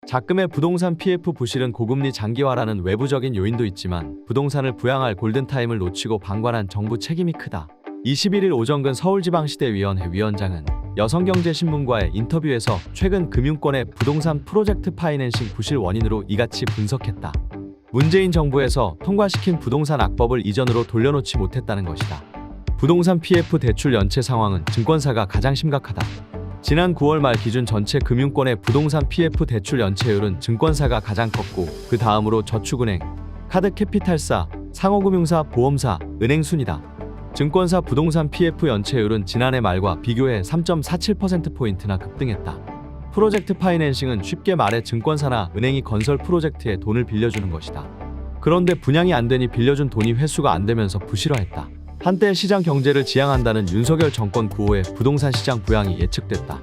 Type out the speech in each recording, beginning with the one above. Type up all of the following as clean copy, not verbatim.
작금의 부동산 PF 부실은 고금리 장기화라는 외부적인 요인도 있지만 부동산을 부양할 골든타임을 놓치고 방관한 정부 책임이 크다. 21일 오정근 서울지방시대위원회 위원장은 여성경제신문과의 인터뷰에서 최근 금융권의 부동산 프로젝트 파이낸싱 부실 원인으로 이같이 분석했다. 문재인 정부에서 통과시킨 부동산 악법을 이전으로 돌려놓지 못했다는 것이다. 부동산 PF 대출 연체 상황은 증권사가 가장 심각하다. 지난 9월 말 기준 전체 금융권의 부동산 PF 대출 연체율은 증권사가 가장 컸고 그 다음으로 저축은행, 카드캐피탈사, 상호금융사, 보험사, 은행 순이다. 증권사 부동산 PF 연체율은 지난해 말과 비교해 3.47%포인트나 급등했다. 프로젝트 파이낸싱은 쉽게 말해 증권사나 은행이 건설 프로젝트에 돈을 빌려주는 것이다. 그런데 분양이 안 되니 빌려준 돈이 회수가 안 되면서 부실화했다. 한때 시장 경제를 지향한다는 윤석열 정권 구호에 부동산 시장 부양이 예측됐다.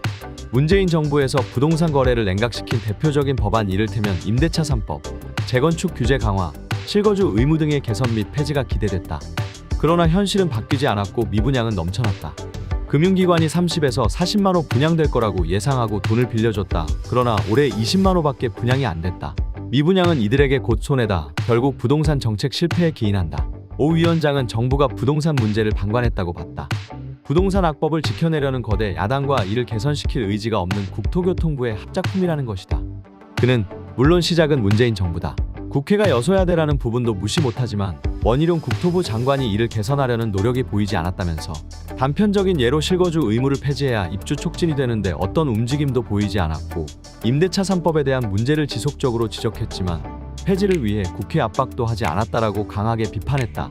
문재인 정부에서 부동산 거래를 냉각시킨 대표적인 법안 이를테면 임대차 3법, 재건축 규제 강화, 실거주 의무 등의 개선 및 폐지가 기대됐다. 그러나 현실은 바뀌지 않았고 미분양은 넘쳐났다. 금융기관이 30에서 40만 호 분양될 거라고 예상하고 돈을 빌려줬다. 그러나 올해 20만 호밖에 분양이 안 됐다. 미분양은 이들에게 곧 손해다. 결국 부동산 정책 실패에 기인한다. 오 위원장은 정부가 부동산 문제를 방관했다고 봤다. 부동산 악법을 지켜내려는 거대 야당과 이를 개선시킬 의지가 없는 국토교통부의 합작품이라는 것이다. 그는 물론 시작은 문재인 정부다. 국회가 여소야대라는 부분도 무시 못하지만 원희룡 국토부 장관이 이를 개선하려는 노력이 보이지 않았다면서 단편적인 예로 실거주 의무를 폐지해야 입주 촉진이 되는데 어떤 움직임도 보이지 않았고 임대차 3법에 대한 문제를 지속적으로 지적했지만 폐지를 위해 국회 압박도 하지 않았다라고 강하게 비판했다.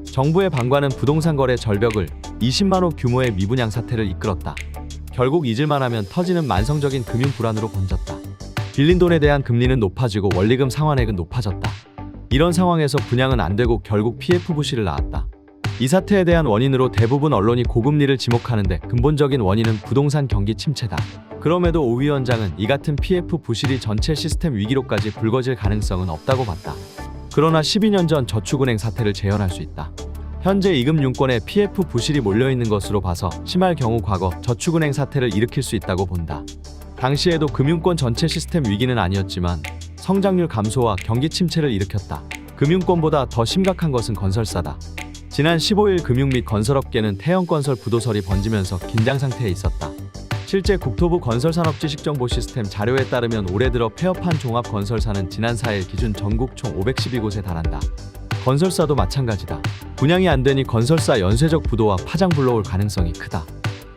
정부의 방관은 부동산 거래 절벽을 20만 호 규모의 미분양 사태를 이끌었다. 결국 잊을만 하면 터지는 만성적인 금융 불안으로 번졌다. 빌린 돈에 대한 금리는 높아지고 원리금 상환액은 높아졌다. 이런 상황에서 분양은 안 되고 결국 PF 부실을 낳았다. 이 사태에 대한 원인으로 대부분 언론이 고금리를 지목하는데 근본적인 원인은 부동산 경기 침체다. 그럼에도 오 위원장은 이 같은 PF 부실이 전체 시스템 위기로까지 불거질 가능성은 없다고 봤다. 그러나 12년 전 저축은행 사태를 재현할 수 있다. 현재 이금융권에 PF 부실이 몰려있는 것으로 봐서 심할 경우 과거 저축은행 사태를 일으킬 수 있다고 본다. 당시에도 금융권 전체 시스템 위기는 아니었지만 성장률 감소와 경기 침체를 일으켰다. 금융권보다 더 심각한 것은 건설사다. 지난 15일 금융 및 건설업계는 태형건설 부도설이 번지면서 긴장 상태에 있었다. 실제 국토부 건설산업지식정보시스템 자료에 따르면 올해 들어 폐업한 종합건설사는 지난 4일 기준 전국 총 512곳에 달한다. 건설사도 마찬가지다. 분양이 안 되니 건설사 연쇄적 부도와 파장 불러올 가능성이 크다.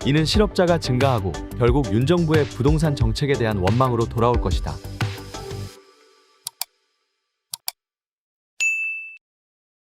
이는 실업자가 증가하고 결국 윤 정부의 부동산 정책에 대한 원망으로 돌아올 것이다.